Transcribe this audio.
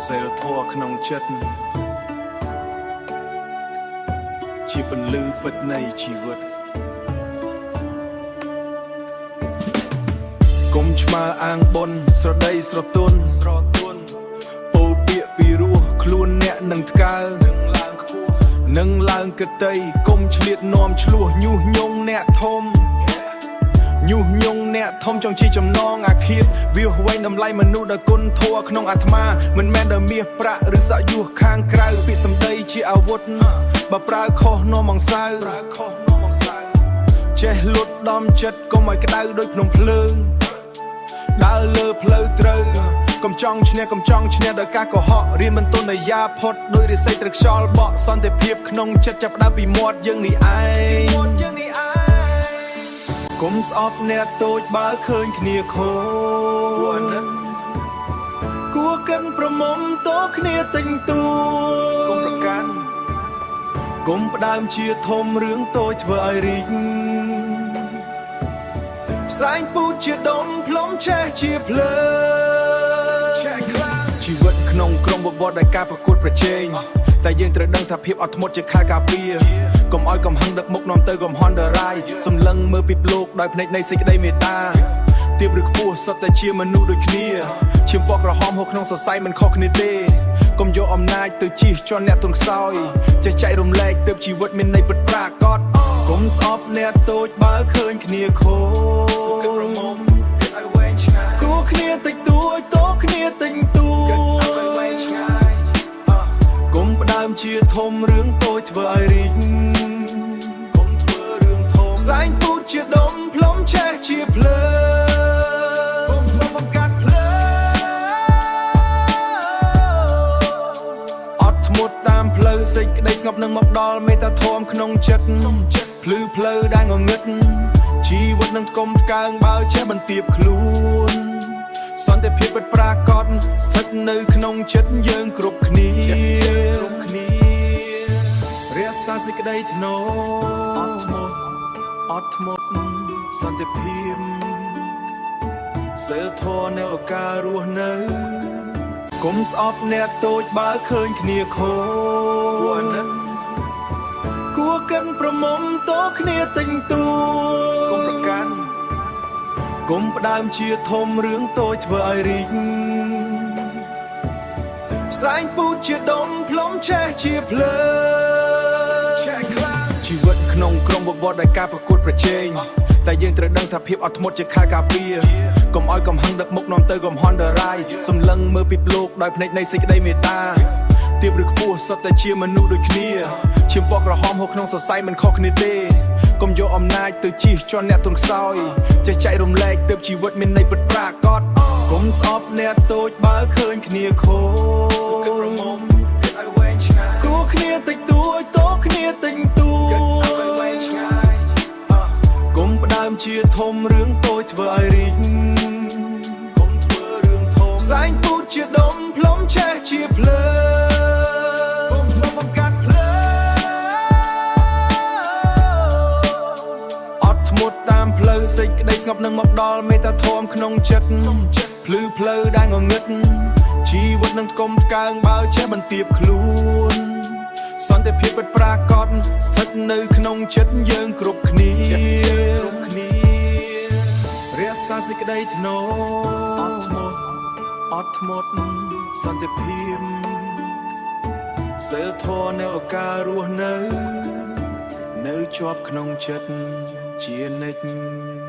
សិលធម៌ក្នុងចិត្តជាពន្លឺពិតនៃជីវិតកុំឆ្មើអាងបុណ្យស្រដីស្រទន់ពោលពាក្យពីរោះខ្លួនអ្នកនឹងថ្កើងឡើងខ្ពស់នឹងឡើងកតីកុំឆ្លៀតនាំឆ្លោះញុះញង់អ្នកធំញុះញង់អ្នកធំចង់ជាចំណងអាឃាតវាវែងតម្លៃមនុស្សដល់គុណធម៌ក្នុងអាត្មាមិនមែនដល់មាសប្រាក់ឬសក់យុះខាងក្រៅពាក្យសម្ដីជាអាវុធបើប្រើខុសនាំអង្សៅចេះលុតដំចិត្តកុំឲ្យក្តៅដូចភ្នំភ្លើងដើរលើផ្លូវត្រូវកុំចង់ឈ្នះដោយការកុហករៀនមិនទន់ឲ្យយ៉ាផុតដោយរិស័យត្រូវខ្យល់បក់សន្តិភាពក្នុងចិត្តចាប់ផ្ដើមពីមាត់យើងនេះឯងកុំស្អប់អ្នកតូចបើឃើញគ្នាខូចគួរកិនប្រមុំតោគ្នាទិញទួកុំប្រកាន់កុំផ្ដើមជាធំរឿងតូចធ្វើឲ្យរីកផ្សែងពូជជាដុំផ្លុំឆេះជាភ្លើងឆេះខ្លាំងជីវិតក្នុងក្រុមវត្តដោយការប្រកួតប្រជែងតែយើងត្រូវដឹងថាភាពអត់ធ្មត់ជាខែលការពារកុំឲ្យកំហឹងដឹកមុខនាំទៅកំហន់ដរាយសម្លឹងមើលពីលោកដោយភ្នែកនៃសេចក្តីមេត្តាទៀបឬខ្ពស់សុទ្ធតែជាមនុស្សដូចគ្នាឈាមពណ៌ក្រហមហូរក្នុងសរសៃមិនខុសគ្នាទេកុំយកអំណាចទៅជិះជាន់អ្នកទន់ខ្សោយចេះចែករំលែកទើបជីវិតមានន័យពិតប្រាកដកុំស្អប់អ្នកតូចបើឃើញគ្នាខូចគិតប្រមុំគិតឲ្យវែងឆ្ងាយគួរគ្នាតិចតួចតោគ្នាទិញទួគិតឲ្យវែងឆ្ងាយកុំផ្ដើមជាធំរឿងតូចធ្វើឲ្យរីកកុំធ្វើរឿងធំផ្សែងពូជជាដុំផ្លុំឆេះជាភ្លើងកុំបង្កាត់ភ្លើងអត់ធ្មត់តាមផ្លូវសេចក្តីស្ងប់នឹងមកដល់មេត្តាធម៌ក្នុងចិត្តភ្លឺផ្លូវដែលងងឹតជីវិតនឹងថ្កុំថ្កើងបើចេះបន្ទាបខ្លួនសន្តិភាពពិតប្រាកដស្ថិតនៅក្នុងចិត្តយើងគ្រប់គ្នារក្សាសេចក្តីថ្នូរអត់ធ្មត់សន្តិភាពសិលធម៌នៅឱកាសរស់នៅកុំស្អប់អ្នកតូចបើឃើញគ្នាខូចគួរកិនប្រមុំតោគ្នាទិញទួកុំប្រកាន់កុំផ្ដើមជាធំរឿងតូចធ្វើឲ្យរីកផ្សែងពូជជាដុំផ្លុំឆេះជាភ្លើងឆេះខ្លាំងជីវិតក្នុងក្រុមវត្តដោយការប្រកួតប្រជែងតែយើងត្រូវដឹងថាភាពអត់ធ្មត់ជាខែលការពារកុំឲ្យកំហឹងដឹកមុខនាំទៅកំហន់ដរាយសម្លឹងមើលពីលោកដោយភ្នែកនៃសេចក្តីមេត្តាទៀបឬខ្ពស់សុទ្ធតែជាមនុស្សដូចគ្នាឈាមពណ៌ក្រហមហូរក្នុងសរសៃមិនខុសគ្នាទេកុំយកអំណាចទៅជិះជាន់អ្នកទន់ខ្សោយចេះចែករំលែកទើបជីវិតមានន័យពិតប្រាកដកុំស្អប់អ្នកតូចបើឃើញគ្នាខូចគិតប្រមុំគិតឲ្យវែងឆ្ងាយគួរគ្នាតិចតួចតោគ្នាទិញទួគិតឲ្យវែងឆ្ងាយកុំផ្ដើមជាធំរឿងតូចធ្វើឲ្យរីកកុំធ្វើរឿងធំផ្សែងពូជជាដុំផ្លុំឆេះជាភ្លើងកុំបង្កាត់ភ្លើងអត់ធ្មត់តាមផ្លូវសេចក្តីស្ងប់នឹងមកដល់មេត្តាធម៌ក្នុងចិត្តភ្លឺផ្លូវដែលងងឹតជីវិតនឹងថ្កុំថ្កើងបើចេះបន្ទាបខ្លួនសន្តិភាពពិតប្រាកដស្ថិតនៅក្នុងចិត្តយើងគ្រប់គ្នារក្សាសេចក្តីថ្នូរអត់ធ្មត់សន្តិភាពសិលធម៌នៅឱកាសរស់នៅជាប់ក្នុងចិត្តជានិច្ច